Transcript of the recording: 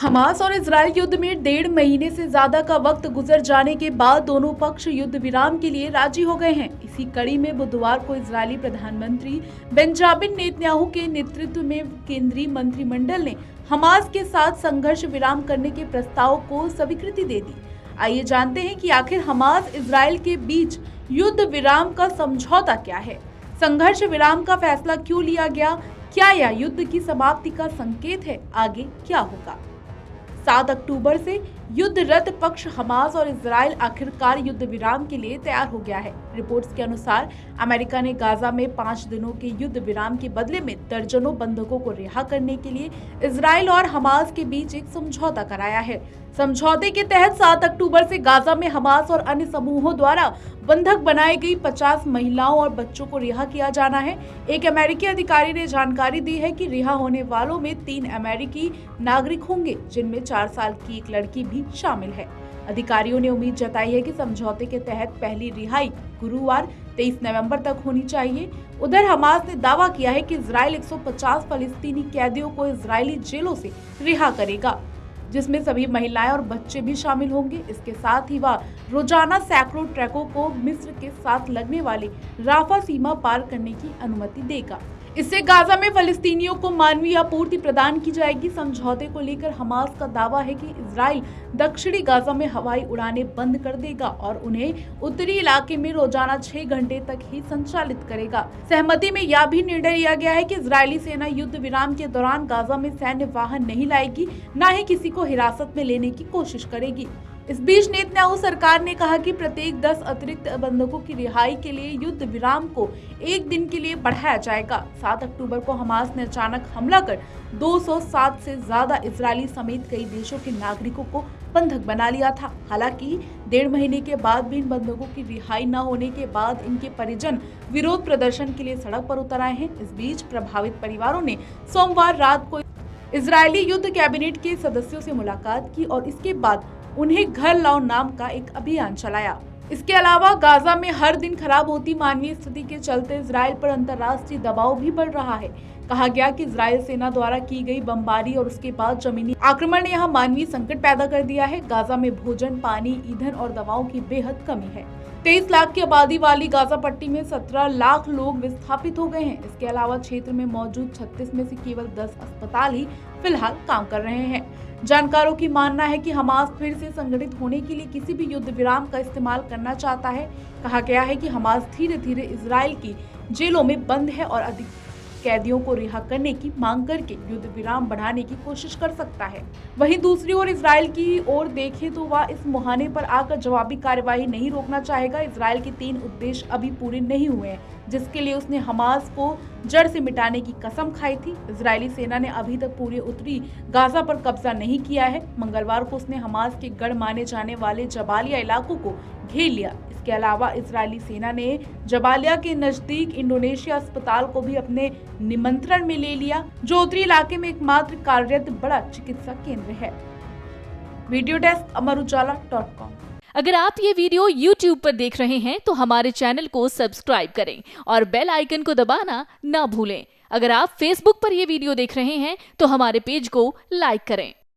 Hamas और Israel युद्ध में 1.5 महीने से ज्यादा का वक्त गुजर जाने के बाद दोनों पक्ष युद्ध विराम के लिए राजी हो गए हैं। इसी कड़ी में बुधवार को इजरायली प्रधानमंत्री बेंजामिन नेतन्याहू के नेतृत्व में केंद्रीय मंत्रिमंडल ने हमास के साथ संघर्ष विराम करने के प्रस्ताव को स्वीकृति दे दी। आइए जानते हैं कि आखिर हमास इजराइल के बीच युद्ध विराम का समझौता क्या है, संघर्ष विराम का फैसला क्यों लिया गया, क्या यह युद्ध की समाप्ति का संकेत है, आगे क्या होगा। 7 अक्टूबर से युद्धरत पक्ष हमास और इजराइल आखिरकार युद्ध विराम के लिए तैयार हो गया है। रिपोर्ट्स के अनुसार अमेरिका ने गाजा में 5 दिनों के युद्ध विराम के बदले में दर्जनों बंधकों को रिहा करने के लिए इजराइल और हमास के बीच एक समझौता कराया है। समझौते के तहत 7 अक्टूबर से गाजा में हमास और अन्य समूहों द्वारा बंधक बनाई गई 50 महिलाओं और बच्चों को रिहा किया जाना है। एक अमेरिकी अधिकारी ने जानकारी दी है कि रिहा होने वालों में 3 अमेरिकी नागरिक होंगे, जिनमें 4 साल की एक लड़की भी शामिल है। अधिकारियों ने उम्मीद जताई है कि समझौते के तहत पहली रिहाई गुरुवार 23 नवंबर तक होनी चाहिए। उधर हमास ने दावा किया है कि इजराइल 150 फलस्तीनी कैदियों को इजरायली जेलों से रिहा करेगा, जिसमें सभी महिलाएं और बच्चे भी शामिल होंगे। इसके साथ ही वह रोजाना सैकड़ों ट्रकों को मिस्र के साथ लगने वाली राफा सीमा पार करने की अनुमति देगा। इससे गाजा में फलस्तीनियों को मानवीय आपूर्ति प्रदान की जाएगी। समझौते को लेकर हमास का दावा है कि इजराइल दक्षिणी गाजा में हवाई उड़ानें बंद कर देगा और उन्हें उत्तरी इलाके में रोजाना 6 घंटे तक ही संचालित करेगा। सहमति में यह भी निर्णय लिया गया है कि इजरायली सेना युद्ध विराम के दौरान गाजा में सैन्य वाहन नहीं लाएगी, न ही किसी को हिरासत में लेने की कोशिश करेगी। इस बीच नेतन्याहू सरकार ने कहा कि प्रत्येक 10 अतिरिक्त बंधकों की रिहाई के लिए युद्ध विराम को 1 दिन के लिए बढ़ाया जाएगा। 7 अक्टूबर को हमास ने अचानक हमला कर 207 से ज्यादा इजरायली समेत कई देशों के नागरिकों को बंधक बना लिया था। हालांकि 1.5 महीने के बाद भी इन बंधकों की रिहाई न होने के बाद इनके परिजन विरोध प्रदर्शन के लिए सड़क पर उतर आए हैं। इस बीच प्रभावित परिवारों ने सोमवार रात को इजरायली युद्ध कैबिनेट के सदस्यों से मुलाकात की और इसके बाद उन्हें घर लाओ नाम का एक अभियान चलाया। इसके अलावा गाजा में हर दिन खराब होती मानवीय स्थिति के चलते इजराइल पर अंतर्राष्ट्रीय दबाव भी बढ़ रहा है। कहा गया कि इजराइल सेना द्वारा की गई बमबारी और उसके बाद जमीनी आक्रमण ने यहाँ मानवीय संकट पैदा कर दिया है। गाजा में भोजन, पानी, ईंधन और दवाओं की बेहद कमी है। 23 लाख की आबादी वाली गाजा पट्टी में 17 लाख लोग विस्थापित हो गए हैं। इसके अलावा क्षेत्र में मौजूद 36 में से केवल 10 अस्पताल ही फिलहाल काम कर रहे हैं। जानकारों की मानना है कि हमास फिर से संगठित होने के लिए किसी भी युद्ध विराम का इस्तेमाल करना चाहता है। कहा गया है कि हमास धीरे धीरे इजराइल की जेलों में बंद है और अधिक कैदियों को रिहा करने की मांग करके युद्ध विराम बढ़ाने की कोशिश कर सकता है। वहीं दूसरी ओर इजराइल की ओर देखें तो वह इस मुहाने पर आकर जवाबी कार्यवाही नहीं रोकना चाहेगा। इजराइल के 3 उद्देश्य अभी पूरे नहीं हुए हैं, जिसके लिए उसने हमास को जड़ से मिटाने की कसम खाई थी। इजरायली सेना ने अभी तक पूरे उत्तरी गाजा पर कब्जा नहीं किया है। मंगलवार को उसने हमास के गढ़ माने जाने वाले जबालिया इलाकों को घेर लिया। इसके अलावा इजरायली सेना ने जबालिया के नजदीक इंडोनेशिया अस्पताल को भी अपने नियंत्रण में ले लिया, जो उत्तरी इलाके में एकमात्र कार्यरत बड़ा चिकित्सा केंद्र है। वीडियो डेस्क अमरउजाला.com। अगर आप ये वीडियो YouTube पर देख रहे हैं तो हमारे चैनल को सब्सक्राइब करें और बेल आइकन को दबाना ना भूलें। अगर आप Facebook पर ये वीडियो देख रहे हैं तो हमारे पेज को लाइक करें।